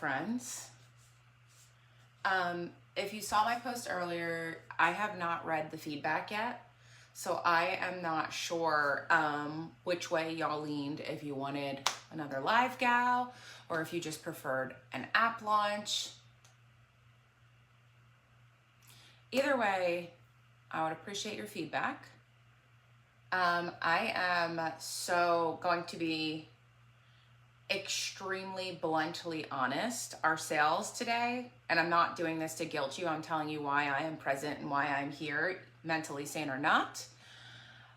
friends. If you saw my post earlier, I have not read the feedback yet. So I am not sure which way y'all leaned, if you wanted another live gal or if you just preferred an app launch. Either way, I would appreciate your feedback. I am so going to be extremely bluntly honest. Our sales today, and I'm not doing this to guilt you, I'm telling you why I am present and why I'm here, mentally sane or not.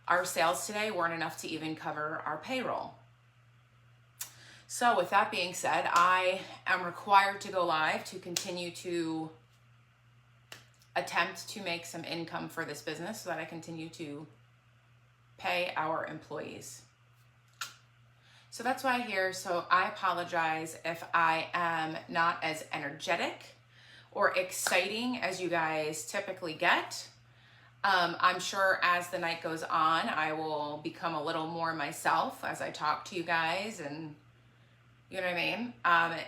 Our sales today weren't enough to even cover our payroll. So with that being said, I am required to go live to continue to attempt to make some income for this business so that I continue to pay our employees. So that's why I'm here. So I apologize if I am not as energetic or exciting as you guys typically get. I'm sure as the night goes on, I will become a little more myself as I talk to you guys, and you know what I mean?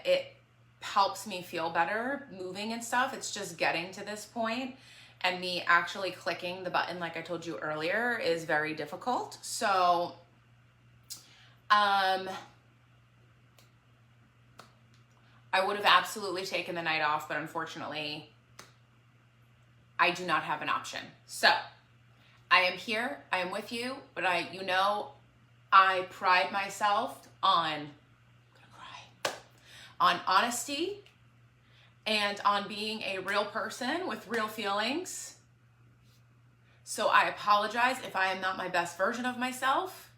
It helps me feel better moving and stuff. It's just getting to this point, and me actually clicking the button, like I told you earlier, is very difficult. So, I would have absolutely taken the night off, but unfortunately, I do not have an option. So, I am here, I am with you, but I pride myself on honesty and on being a real person with real feelings. So I apologize if I am not my best version of myself.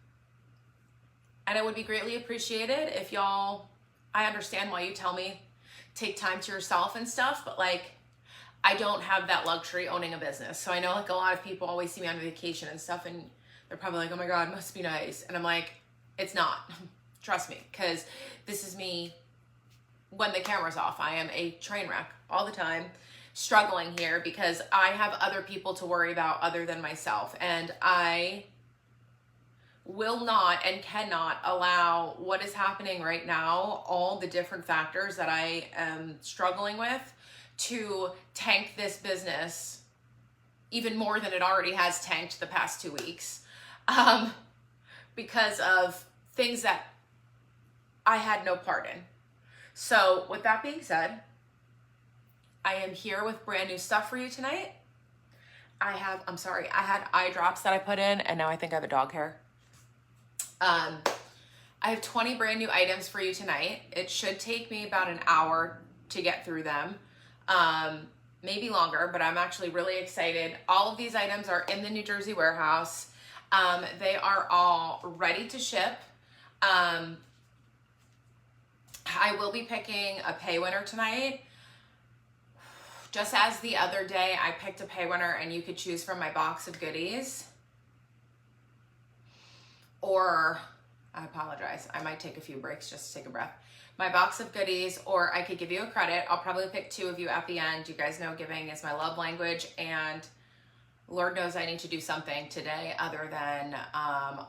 And it would be greatly appreciated if y'all, I understand why you tell me take time to yourself and stuff, but like, I don't have that luxury owning a business. So I know like a lot of people always see me on vacation and stuff, and they're probably like, oh my God, must be nice. And I'm like, it's not. Trust me, because this is me when the camera's off. I am a train wreck all the time, struggling here because I have other people to worry about other than myself. And I will not and cannot allow what is happening right now, all the different factors that I am struggling with, to tank this business even more than it already has tanked the past 2 weeks, because of things that I had no part in. So with that being said, I am here with brand new stuff for you tonight. I had eye drops that I put in, and now I think I have a dog hair. I have 20 brand new items for you tonight. It should take me about an hour to get through them. Maybe longer, but I'm actually really excited. All of these items are in the New Jersey warehouse. They are all ready to ship. I will be picking a pay winner tonight. Just as the other day, I picked a pay winner and you could choose from my box of goodies. Or, I apologize, I might take a few breaks just to take a breath. My box of goodies, or I could give you a credit. I'll probably pick 2 of you at the end. You guys know giving is my love language, and Lord knows I need to do something today other than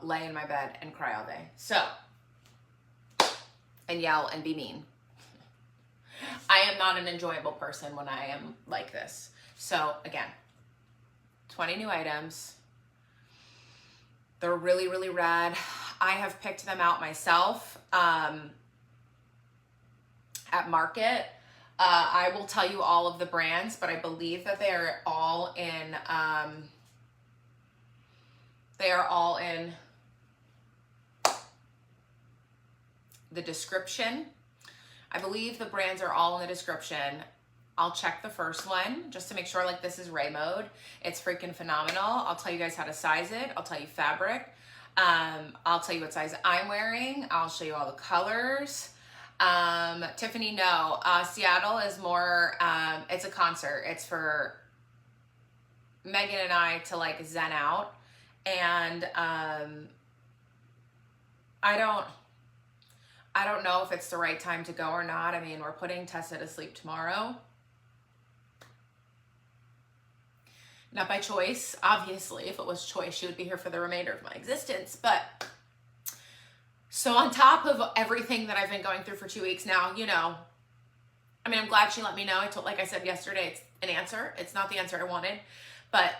lay in my bed and cry all day. So, and yell and be mean. I am not an enjoyable person when I am like this. So again, 20 new items. They're really, really rad. I have picked them out myself at Market. I will tell you all of the brands, but I believe that they are all in the description. I believe the brands are all in the description. I'll check the first one just to make sure, like, this is Ray Mode. It's freaking phenomenal. I'll tell you guys how to size it. I'll tell you fabric. I'll tell you what size I'm wearing. I'll show you all the colors. Tiffany, no. Seattle is more, it's a concert. It's for Megan and I to like zen out. And I don't know if it's the right time to go or not. I mean, we're putting Tessa to sleep tomorrow. Not by choice, obviously. If it was choice, she would be here for the remainder of my existence. But so on top of everything that I've been going through for 2 weeks now, you know, I mean, I'm glad she let me know. Like I said yesterday, it's an answer. It's not the answer I wanted, but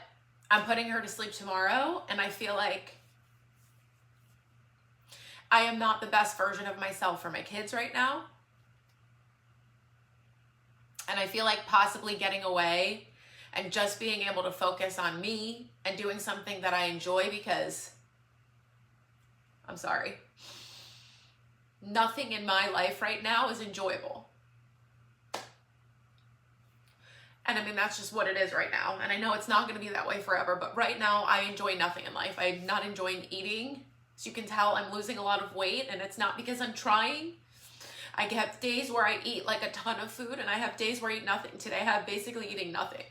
I'm putting her to sleep tomorrow, and I feel like I am not the best version of myself for my kids right now. And I feel like possibly getting away and just being able to focus on me and doing something that I enjoy, because I'm sorry, nothing in my life right now is enjoyable. And I mean, that's just what it is right now. And I know it's not going to be that way forever, but right now I enjoy nothing in life. I'm not enjoying eating. As you can tell, I'm losing a lot of weight, and it's not because I'm trying. I have days where I eat like a ton of food, and I have days where I eat nothing. Today I have basically eating nothing.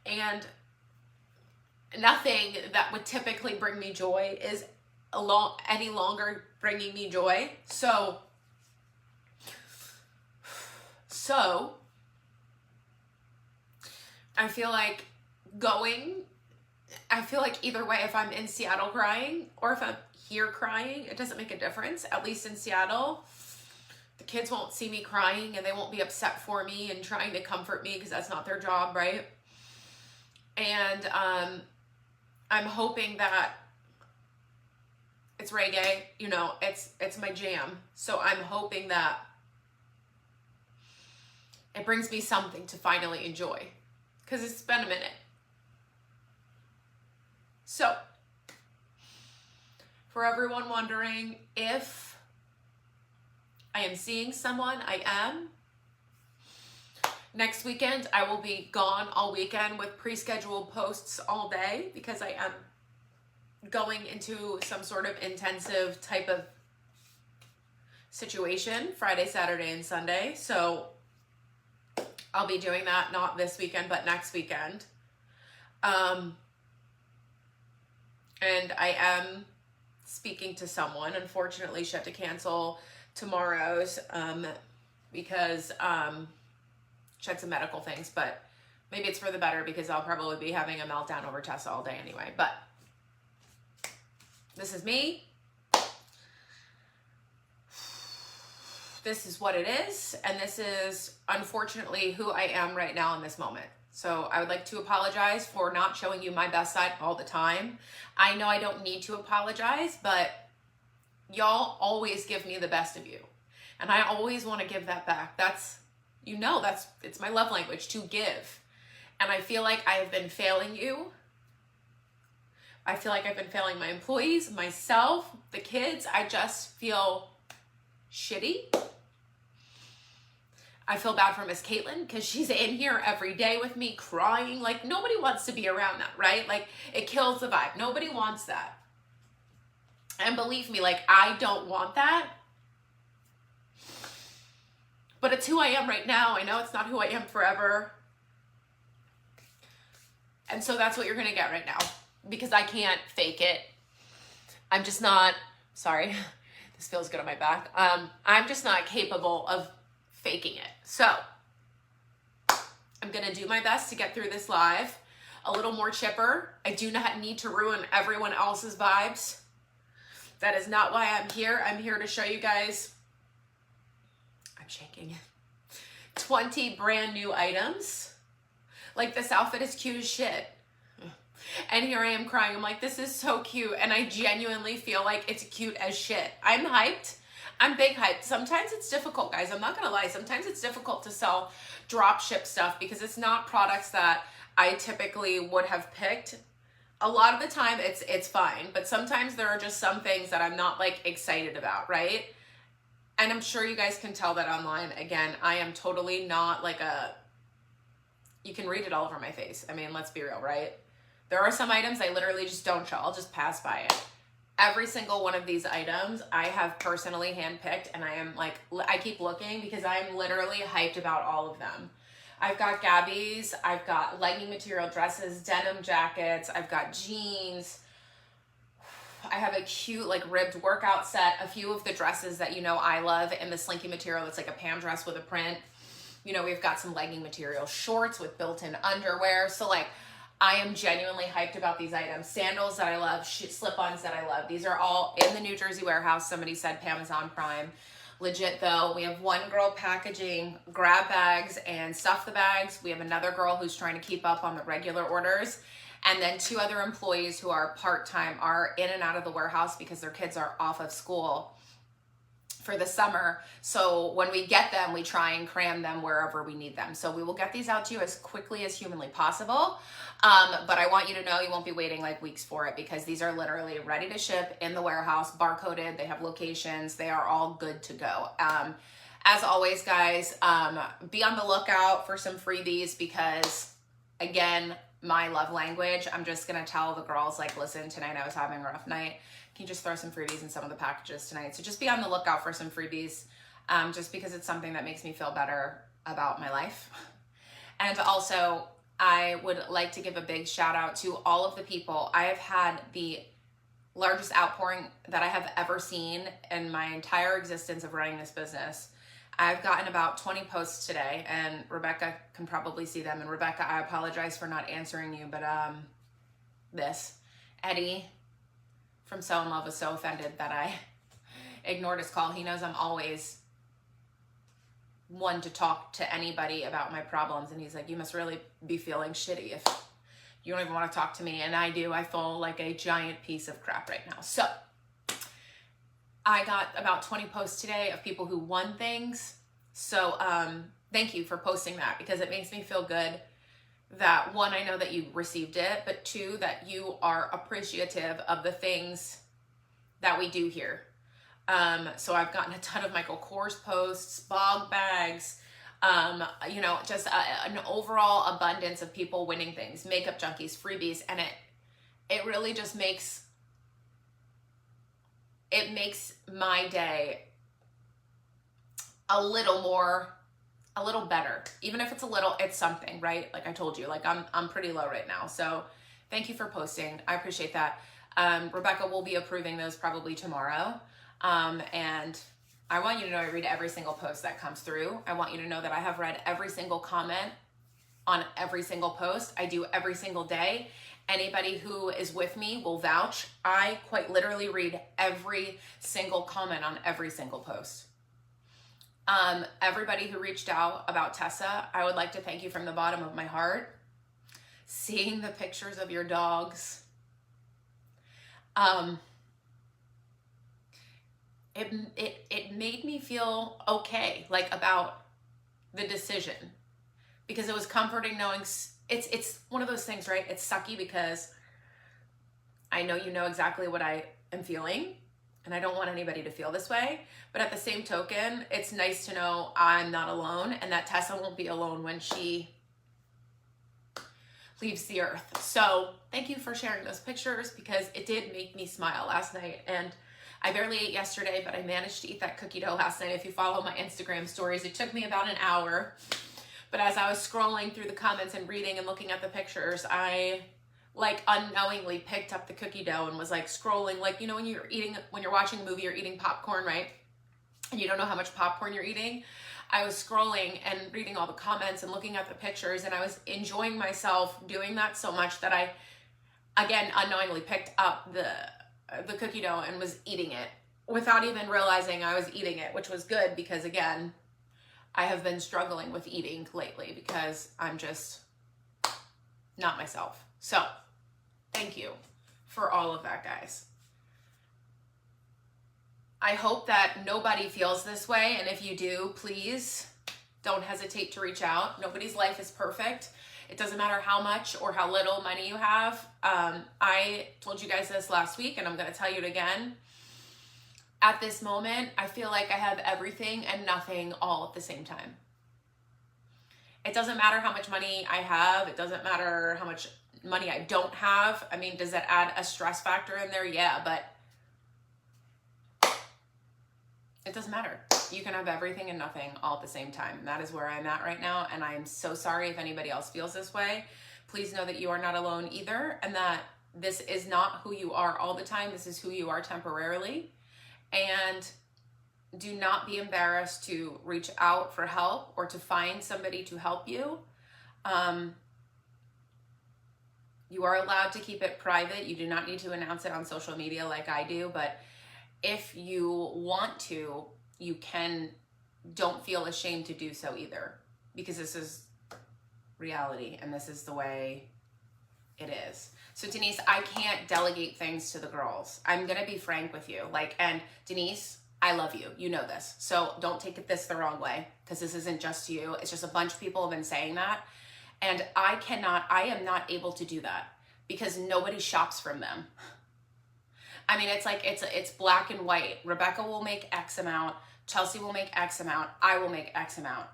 And nothing that would typically bring me joy is any longer bringing me joy. So I feel like either way, if I'm in Seattle crying or if I'm here crying, it doesn't make a difference. At least in Seattle, the kids won't see me crying, and they won't be upset for me and trying to comfort me, because that's not their job, right? And I'm hoping that it's reggae, you know, it's my jam. So I'm hoping that it brings me something to finally enjoy, because it's been a minute. So, for everyone wondering if I am seeing someone, I am. Next weekend, I will be gone all weekend with pre-scheduled posts all day, because I am going into some sort of intensive type of situation Friday, Saturday, and Sunday. So I'll be doing that, not this weekend, but next weekend. And I am speaking to someone. Unfortunately, she had to cancel tomorrow's because she had some medical things, but maybe it's for the better, because I'll probably be having a meltdown over Tessa all day anyway. But this is me. This is what it is, and this is unfortunately who I am right now in this moment. So I would like to apologize for not showing you my best side all the time. I know I don't need to apologize, but y'all always give me the best of you. And I always want to give that back. It's my love language, to give. And I feel like I have been failing you. I feel like I've been failing my employees, myself, the kids. I just feel shitty. I feel bad for Miss Caitlin, because she's in here every day with me crying. Like, nobody wants to be around that, right? Like, it kills the vibe. Nobody wants that. And believe me, like, I don't want that. But it's who I am right now. I know it's not who I am forever. And so that's what you're going to get right now, because I can't fake it. I'm just not, sorry, this feels good on my back. I'm just not capable of faking it. So I'm going to do my best to get through this live a little more chipper. I do not need to ruin everyone else's vibes. That is not why I'm here. I'm here to show you guys, I'm shaking, 20 brand new items. Like, this outfit is cute as shit. And here I am crying. I'm like, this is so cute. And I genuinely feel like it's cute as shit. I'm hyped. I'm big hyped. Sometimes it's difficult, guys. I'm not going to lie. Sometimes it's difficult to sell drop ship stuff, because it's not products that I typically would have picked. A lot of the time it's fine, but sometimes there are just some things that I'm not like excited about, right? And I'm sure you guys can tell that online. Again, I am totally not like you can read it all over my face. I mean, let's be real, right? There are some items I literally just don't show. I'll just pass by it. Every single one of these items I have personally handpicked, and I am like, I keep looking because I'm literally hyped about all of them. I've got Gabby's, I've got legging material dresses, denim jackets, I've got jeans. I have a cute like ribbed workout set, a few of the dresses that you know I love in the slinky material that's like a Pam dress with a print. You know, we've got some legging material shorts with built-in underwear. So like, I am genuinely hyped about these items. Sandals that I love, slip-ons that I love. These are all in the New Jersey warehouse. Somebody said Amazon Prime. legit though. We have one girl packaging grab bags and stuff the bags. We have another girl who's trying to keep up on the regular orders. And then 2 other employees who are part-time are in and out of the warehouse because their kids are off of school for the summer. So when we get them, we try and cram them wherever we need them. So we will get these out to you as quickly as humanly possible. But I want you to know you won't be waiting like weeks for it, because these are literally ready to ship in the warehouse, barcoded. They have locations. They are all good to go. As always, guys, be on the lookout for some freebies, because again, my love language, I'm just going to tell the girls, like, listen, tonight I was having a rough night. Can you just throw some freebies in some of the packages tonight? So just be on the lookout for some freebies, just because it's something that makes me feel better about my life. And also, I would like to give a big shout out to all of the people. I have had the largest outpouring that I have ever seen in my entire existence of running this business. I've gotten about 20 posts today, and Rebecca can probably see them. And Rebecca, I apologize for not answering you, but Eddie from So In Love was so offended that I ignored his call. He knows I'm always one to talk to anybody about my problems, and he's like, you must really be feeling shitty if you don't even want to talk to me. And I do. I feel like a giant piece of crap right now. So I got about 20 posts today of people who won things. So thank you for posting that, because it makes me feel good that, one, I know that you received it, but 2, that you are appreciative of the things that we do here. So I've gotten a ton of Michael Kors posts, bog bags, just an overall abundance of people winning things, makeup junkies, freebies, and it really just makes my day a little better. Even if it's a little, it's something, right? Like I told you, like I'm pretty low right now. So thank you for posting. I appreciate that. Rebecca will be approving those probably tomorrow. And I want you to know I read every single post that comes through. I want you to know that I have read every single comment on every single post. I do every single day. Anybody who is with me will vouch. I quite literally read every single comment on every single post. Everybody who reached out about Tessa, I would like to thank you from the bottom of my heart. Seeing the pictures of your dogs, it made me feel okay, like, about the decision, because it was comforting knowing it's one of those things, right? It's sucky because I know you know exactly what I am feeling, and I don't want anybody to feel this way. But at the same token, it's nice to know I'm not alone, and that Tessa won't be alone when she leaves the earth. So thank you for sharing those pictures, because it did make me smile last night. And I barely ate yesterday, but I managed to eat that cookie dough last night. If you follow my Instagram stories, it took me about an hour. But as I was scrolling through the comments and reading and looking at the pictures, I unknowingly picked up the cookie dough and was scrolling, when you're watching a movie, you're eating popcorn, right? And you don't know how much popcorn you're eating. I was scrolling and reading all the comments and looking at the pictures, and I was enjoying myself doing that so much that I, again, unknowingly picked up the cookie dough and was eating it without even realizing I was eating it, which was good, because again, I have been struggling with eating lately because I'm just not myself. So thank you for all of that, guys. I hope that nobody feels this way, and if you do, please don't hesitate to reach out. Nobody's life is perfect. It doesn't matter how much or how little money you have. I told you guys this last week, and I'm going to tell you it again. At this moment, I feel like I have everything and nothing all at the same time. It doesn't matter how much money I have. It doesn't matter how much money I don't have. I mean, does that add a stress factor in there? Yeah, but it doesn't matter. You can have everything and nothing all at the same time. And that is where I'm at right now. And I'm so sorry if anybody else feels this way. Please know that you are not alone either, and that this is not who you are all the time. This is who you are temporarily. And do not be embarrassed to reach out for help or to find somebody to help you. You are allowed to keep it private. You do not need to announce it on social media like I do, but if you want to, don't feel ashamed to do so either, because this is reality and this is the way it is. So Denise, I can't delegate things to the girls. I'm going to be frank with you. And Denise, I love you. You know this. So don't take this the wrong way, because this isn't just you. It's just a bunch of people have been saying that. And I am not able to do that because nobody shops from them. I mean, it's black and white. Rebecca will make X amount. Chelsea will make X amount. I will make X amount.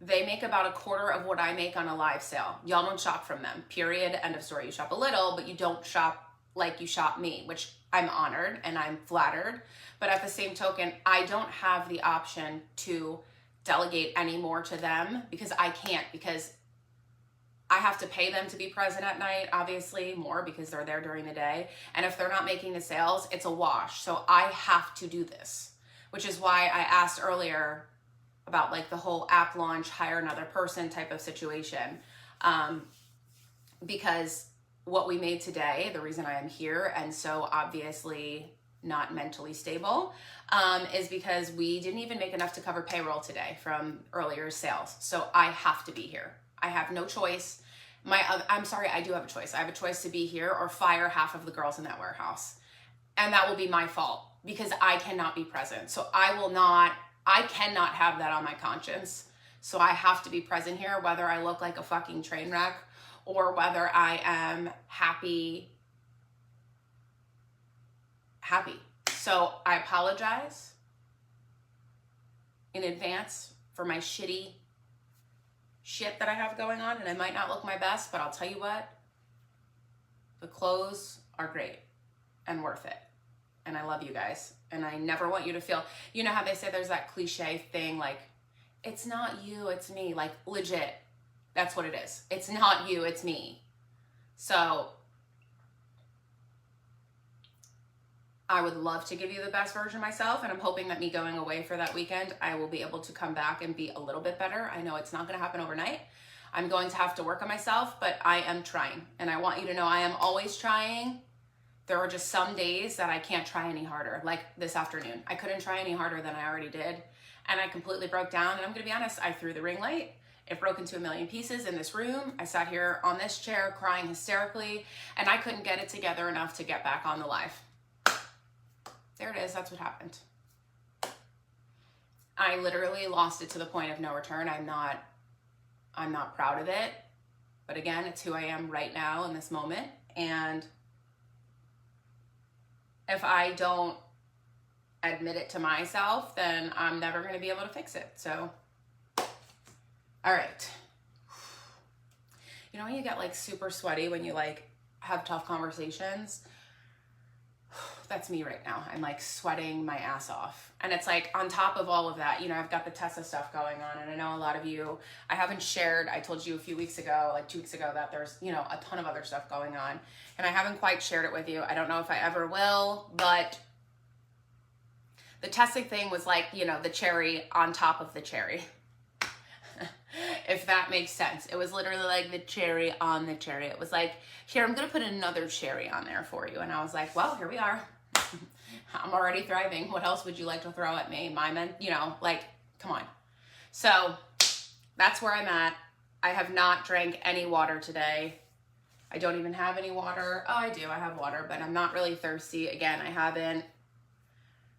They make about a quarter of what I make on a live sale. Y'all don't shop from them, period, end of story. You shop a little, but you don't shop like you shop me, which I'm honored and I'm flattered. But at the same token, I don't have the option to delegate any more to them, because I can't, because I have to pay them to be present at night, obviously, more because they're there during the day. And if they're not making the sales, it's a wash. So I have to do this, which is why I asked earlier about the whole app launch, hire another person type of situation. Because what we made today, the reason I am here and so obviously not mentally stable, is because we didn't even make enough to cover payroll today from earlier sales. So I have to be here. I have no choice. I'm sorry, I do have a choice. I have a choice to be here or fire half of the girls in that warehouse. And that will be my fault because I cannot be present. So I cannot have that on my conscience. So I have to be present here, whether I look like a fucking train wreck or whether I am happy. So I apologize in advance for my shit that I have going on, and I might not look my best, but I'll tell you what, the clothes are great and worth it. And I love you guys. And I never want you to feel, you know how they say there's that cliche thing, it's not you, it's me. Legit, that's what it is. It's not you, it's me. So I would love to give you the best version of myself, and I'm hoping that me going away for that weekend, I will be able to come back and be a little bit better. I know it's not going to happen overnight. I'm going to have to work on myself, but I am trying. And I want you to know I am always trying. There are just some days that I can't try any harder, like this afternoon. I couldn't try any harder than I already did, and I completely broke down. And I'm going to be honest, I threw the ring light. It broke into a million pieces in this room. I sat here on this chair crying hysterically, and I couldn't get it together enough to get back on the live. There it is. That's what happened. I literally lost it to the point of no return. I'm not proud of it. But again, it's who I am right now in this moment. And if I don't admit it to myself, then I'm never going to be able to fix it. So, all right. You know when you get super sweaty when you have tough conversations? That's me right now. I'm sweating my ass off. And it's on top of all of that, I've got the Tessa stuff going on. And I know a lot of you, I haven't shared, I told you a few weeks ago, 2 weeks ago, that there's, a ton of other stuff going on. And I haven't quite shared it with you. I don't know if I ever will, but the Tessa thing was the cherry on top of the cherry. If that makes sense. It was literally the cherry on the cherry. It was here, I'm going to put another cherry on there for you. And I was well, here we are. I'm already thriving. What else would you like to throw at me? Come on. So that's where I'm at. I have not drank any water today. I don't even have any water. Oh, I do. I have water, but I'm not really thirsty. Again, I haven't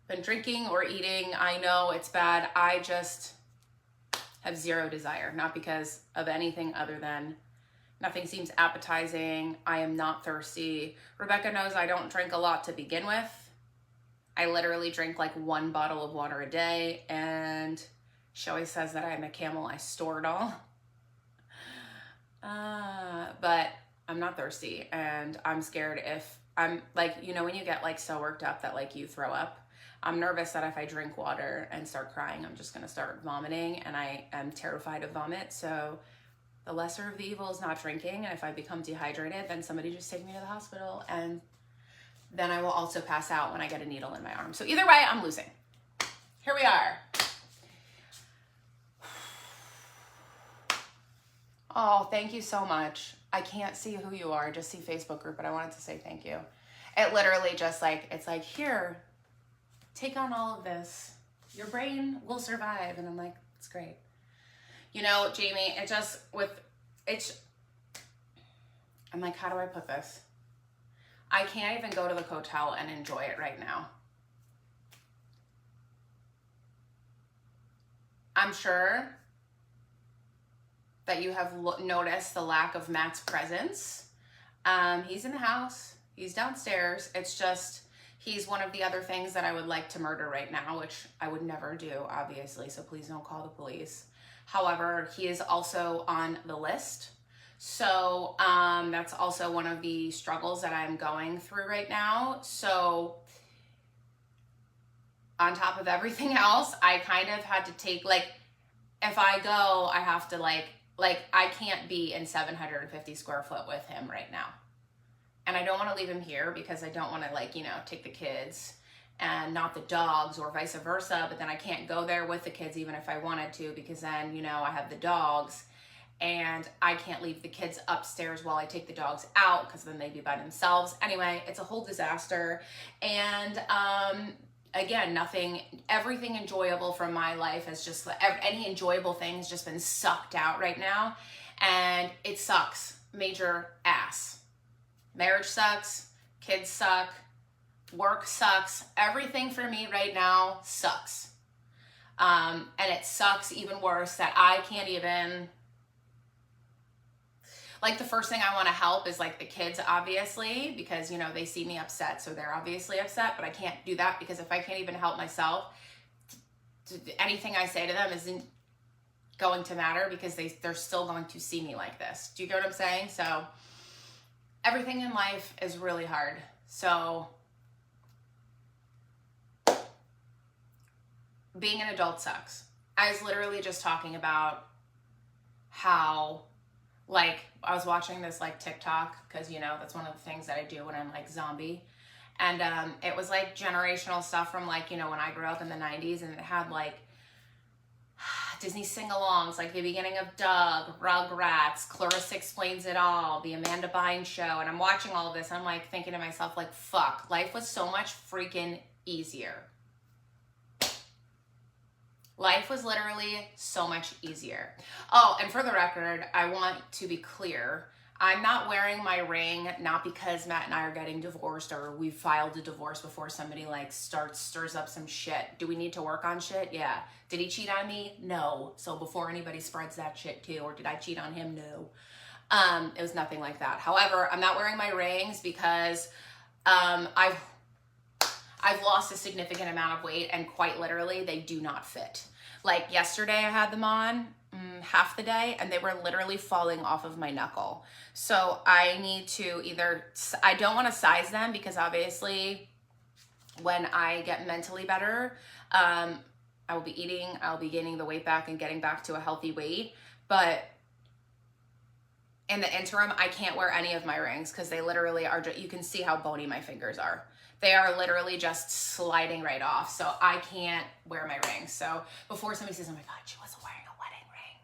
been drinking or eating. I know it's bad. I just have zero desire, not because of anything other than nothing seems appetizing. I am not thirsty. Rebecca knows I don't drink a lot to begin with. I literally drink 1 bottle of water a day, and she always says that I'm a camel. I store it all. But I'm not thirsty, and I'm scared if I'm when you get so worked up that you throw up. I'm nervous that if I drink water and start crying, I'm just going to start vomiting, and I am terrified of vomit. So the lesser of the evil is not drinking. And if I become dehydrated, then somebody just take me to the hospital, and then I will also pass out when I get a needle in my arm. So either way, I'm losing. Here we are. Oh, thank you so much. I can't see who you are. I just see Facebook group, but I wanted to say thank you. It literally just it's here, take on all of this. your brain will survive. And I'm like, it's great. You know, Jamie, I'm like, how do I put this? I can't even go to the hotel and enjoy it right now. I'm sure that you have noticed the lack of Matt's presence. He's in the house. He's downstairs. It's just, he's one of the other things that I would like to murder right now, which I would never do, obviously, so please don't call the police. However, he is also on the list. So that's also one of the struggles that I'm going through right now. So on top of everything else, I kind of had to take, like, if I go, I have to like I can't be in 750 square foot with him right now. And I don't want to leave him here because I don't want to, like, you know, take the kids and not the dogs or vice versa. But then I can't go there with the kids even if I wanted to, because then, you know, I have the dogs and I can't leave the kids upstairs while I take the dogs out because then they'd be by themselves. Anyway, it's a whole disaster. And again, everything enjoyable from my life has just, any enjoyable thing has just been sucked out right now. And it sucks. Major ass. Marriage sucks. Kids suck. Work sucks. Everything for me right now sucks. And it sucks even worse that I can't even, like, the first thing I want to help is, like, the kids, obviously, because, you know, they see me upset, so they're obviously upset, but I can't do that because if I can't even help myself, anything I say to them isn't going to matter because they're still going to see me like this. Do you get what I'm saying? So everything in life is really hard. So being an adult sucks. I was literally just talking about how, like, I was watching this, like, TikTok, because, you know, that's one of the things that I do when I'm, like, zombie. And it was, like, generational stuff from, like, you know, when I grew up in the 90s, and it had, like, Disney sing-alongs, like the beginning of Doug, Rugrats, Clarissa Explains It All, the Amanda Bynes Show. And I'm watching all of this, and I'm, like, thinking to myself, like, fuck, life was so much freaking easier. Life was literally so much easier. Oh, and for the record, I want to be clear. I'm not wearing my ring, not because Matt and I are getting divorced or we filed a divorce before somebody, like, stirs up some shit. Do we need to work on shit? Yeah. Did he cheat on me? No. So before anybody spreads that shit too, or did I cheat on him? No. It was nothing like that. However, I'm not wearing my rings because I've lost a significant amount of weight, and quite literally, they do not fit. Like, yesterday I had them on half the day, and they were literally falling off of my knuckle. So I need to I don't want to size them because obviously when I get mentally better, I will be eating, I'll be gaining the weight back and getting back to a healthy weight. But in the interim, I can't wear any of my rings because they literally are, you can see how bony my fingers are. They are literally just sliding right off. So I can't wear my rings. So before somebody says, oh my God, she wasn't wearing a wedding ring.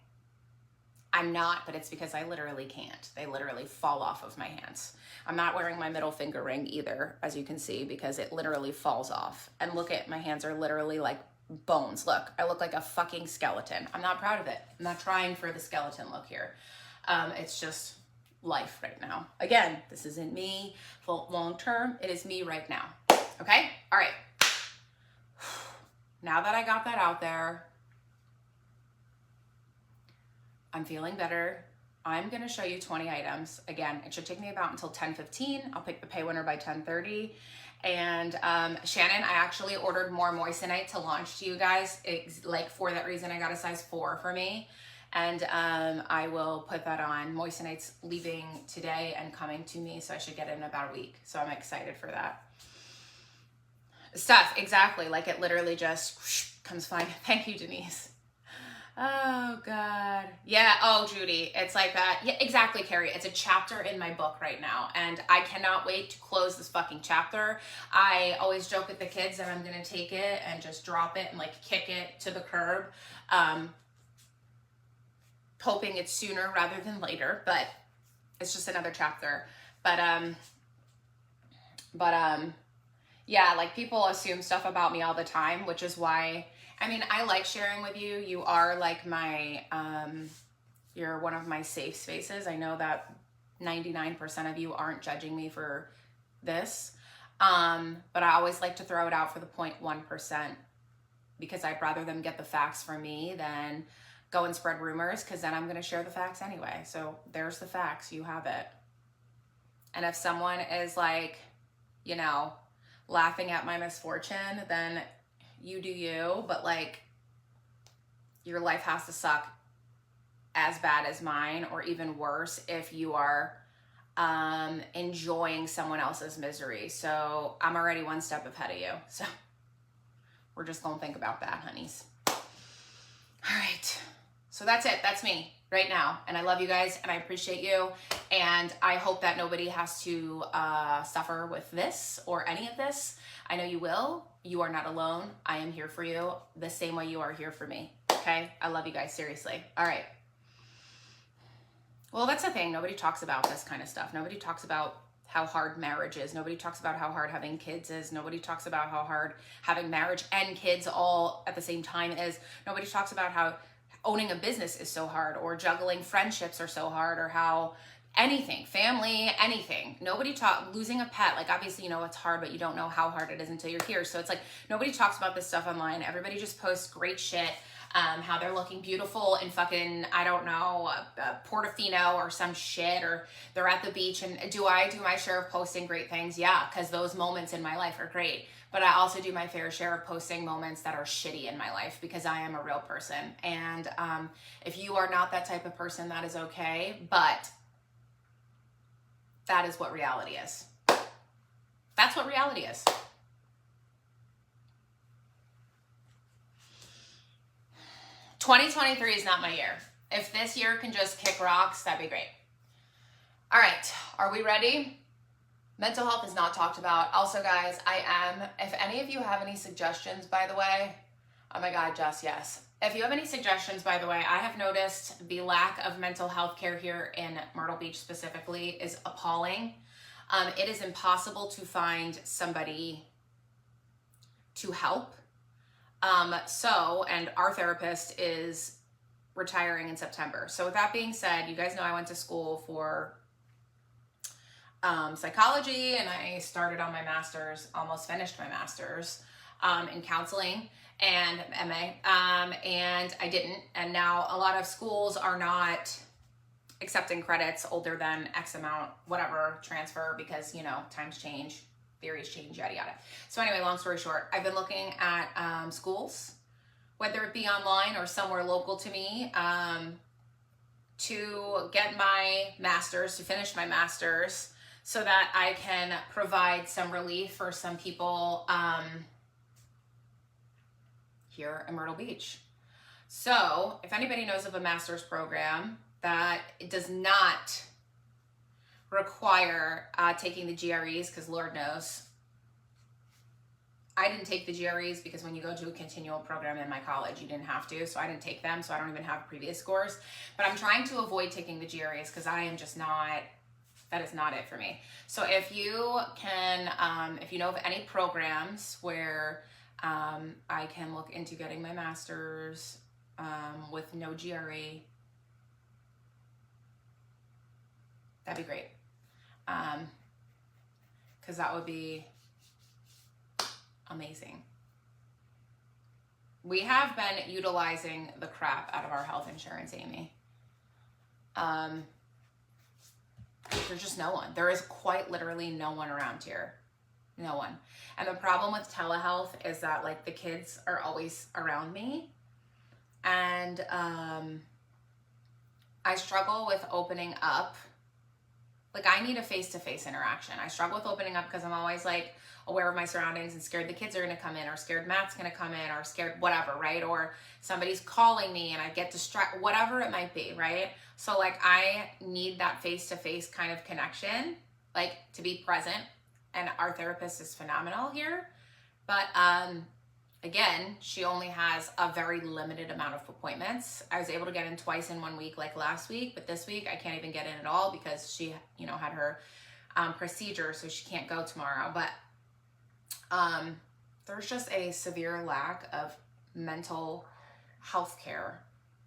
I'm not, but it's because I literally can't. They literally fall off of my hands. I'm not wearing my middle finger ring either, as you can see, because it literally falls off. And look at, my hands are literally like bones. Look, I look like a fucking skeleton. I'm not proud of it. I'm not trying for the skeleton look here. It's just life right now. Again, this isn't me for long term. It is me right now. Okay? All right. Now that I got that out there, I'm feeling better. I'm going to show you 20 items. Again, it should take me about until 10:15. I'll pick the pay winner by 10:30. And Shannon, I actually ordered more moissanite to launch to you guys. It's like, for that reason, I got a size 4 for me. And I will put that on. Moissanite's leaving today and coming to me, so I should get it in about a week. So I'm excited for that. Stuff, exactly. Like, it literally just whoosh, comes flying. Thank you, Denise. Oh, God. Yeah, oh, Judy, it's like that. Yeah, exactly, Carrie. It's a chapter in my book right now, and I cannot wait to close this fucking chapter. I always joke with the kids that I'm going to take it and just drop it and, like, kick it to the curb. Hoping it's sooner rather than later, but it's just another chapter. But yeah, like, people assume stuff about me all the time, which is why I mean, I like sharing with you. You are like my, you're one of my safe spaces. I know that 99% of you aren't judging me for this. But I always like to throw it out for the 0.1% because I'd rather them get the facts from me than go and spread rumors, because then I'm going to share the facts anyway. So there's the facts. You have it. And if someone is like, you know, laughing at my misfortune, then you do you. But like, your life has to suck as bad as mine, or even worse if you are enjoying someone else's misery. So I'm already one step ahead of you. So we're just gonna think about that, honeys. All right. So that's it. That's me right now. And I love you guys and I appreciate you. And I hope that nobody has to suffer with this or any of this. I know you will. You are not alone. I am here for you the same way you are here for me. Okay? I love you guys, seriously. All right. Well, that's the thing. Nobody talks about this kind of stuff. Nobody talks about how hard marriage is. Nobody talks about how hard having kids is. Nobody talks about how hard having marriage and kids all at the same time is. Nobody talks about how owning a business is so hard, or juggling friendships are so hard, or how anything, family, anything. Nobody losing a pet. Like, obviously, you know it's hard, but you don't know how hard it is until you're here. So it's like, nobody talks about this stuff online. Everybody just posts great shit. How they're looking beautiful in fucking, I don't know, Portofino or some shit, or they're at the beach. And do I do my share of posting great things? Yeah, because those moments in my life are great. But I also do my fair share of posting moments that are shitty in my life, because I am a real person. And if you are not that type of person, that is okay. But that is what reality is. That's what reality is. '2023 is not my year. If this year can just kick rocks, that'd be great. All right, are we ready? Mental health is not talked about. Also, guys, if any of you have any suggestions, by the way, oh my God, Jess, yes. If you have any suggestions, by the way, I have noticed the lack of mental health care here in Myrtle Beach specifically is appalling. It is impossible to find somebody to help. And our therapist is retiring in September. So with that being said, you guys know I went to school for psychology, and I started on my master's, almost finished my master's in counseling and MA, and I didn't. And now a lot of schools are not accepting credits older than X amount, whatever, transfer, because, you know, times change, theories change, yada, yada. So anyway, long story short, I've been looking at schools, whether it be online or somewhere local to me, to get my master's, to finish my master's, so that I can provide some relief for some people here in Myrtle Beach. So if anybody knows of a master's program that it does not require taking the GREs, because Lord knows, I didn't take the GREs because when you go to a continual program in my college, you didn't have to, so I didn't take them, so I don't even have previous scores. But I'm trying to avoid taking the GREs because I am just not, that is not it for me. So if you can, if you know of any programs where I can look into getting my master's with no GRE, that'd be great. Because that would be amazing. We have been utilizing the crap out of our health insurance, Amy. There's just no one. There is quite literally no one around here. No one. And the problem with telehealth is that, like, the kids are always around me. And I struggle with opening up. Like, I need a face-to-face interaction. I struggle with opening up because I'm always, like, aware of my surroundings and scared the kids are going to come in, or scared Matt's going to come in, or scared whatever, right? Or somebody's calling me and I get distracted, whatever it might be, right? So, like, I need that face-to-face kind of connection, like, to be present. And our therapist is phenomenal here. But, again, she only has a very limited amount of appointments. I was able to get in twice in 1 week, like last week, but this week I can't even get in at all because she, you know, had her procedure, so she can't go tomorrow. But there's just a severe lack of mental health care.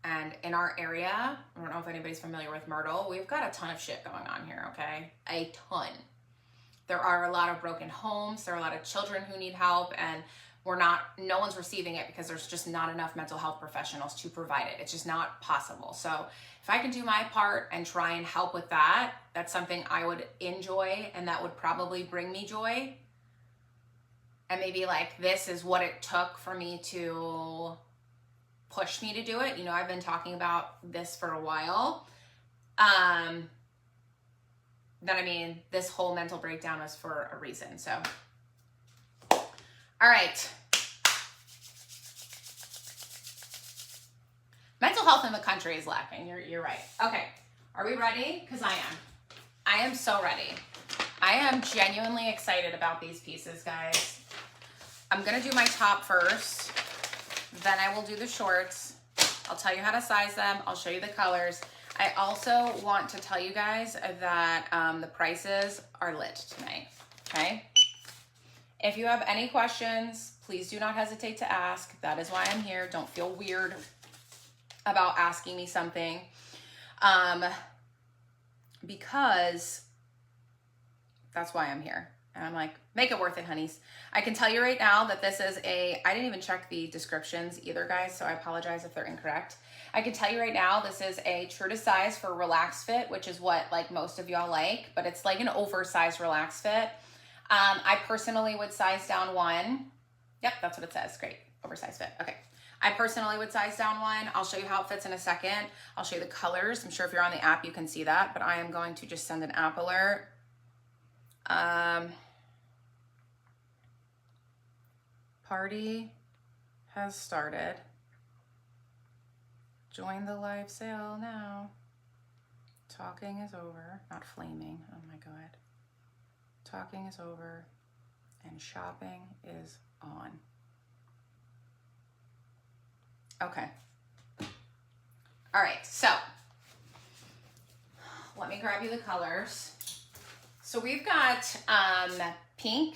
And in our area, I don't know if anybody's familiar with Myrtle, we've got a ton of shit going on here, okay? A ton. There are a lot of broken homes, there are a lot of children who need help, and no one's receiving it because there's just not enough mental health professionals to provide it. It's just not possible. So if I can do my part and try and help with that, that's something I would enjoy, and that would probably bring me joy. And maybe like this is what it took for me to push me to do it. You know, I've been talking about this for a while. This whole mental breakdown was for a reason. So, all right. Mental health in the country is lacking. You're right. Okay. Are we ready? Because I am. I am so ready. I am genuinely excited about these pieces, guys. I'm going to do my top first. Then I will do the shorts. I'll tell you how to size them. I'll show you the colors. I also want to tell you guys that the prices are lit tonight, okay? If you have any questions, please do not hesitate to ask. That is why I'm here. Don't feel weird about asking me something. Because that's why I'm here. And I'm like, make it worth it, honeys. I can tell you right now that this is I didn't even check the descriptions either, guys, so I apologize if they're incorrect. I can tell you right now, this is a true to size for relaxed fit, which is what like most of y'all like, but it's like an oversized relaxed fit. I personally would size down one. Yep, that's what it says. Great, oversized fit. Okay. I personally would size down one. I'll show you how it fits in a second. I'll show you the colors. I'm sure if you're on the app, you can see that, but I am going to just send an app alert. Party has started. Join the live sale now. Talking is over. Not flaming. Oh my God. Talking is over and shopping is on. Okay. All right. So let me grab you the colors. So we've got pink,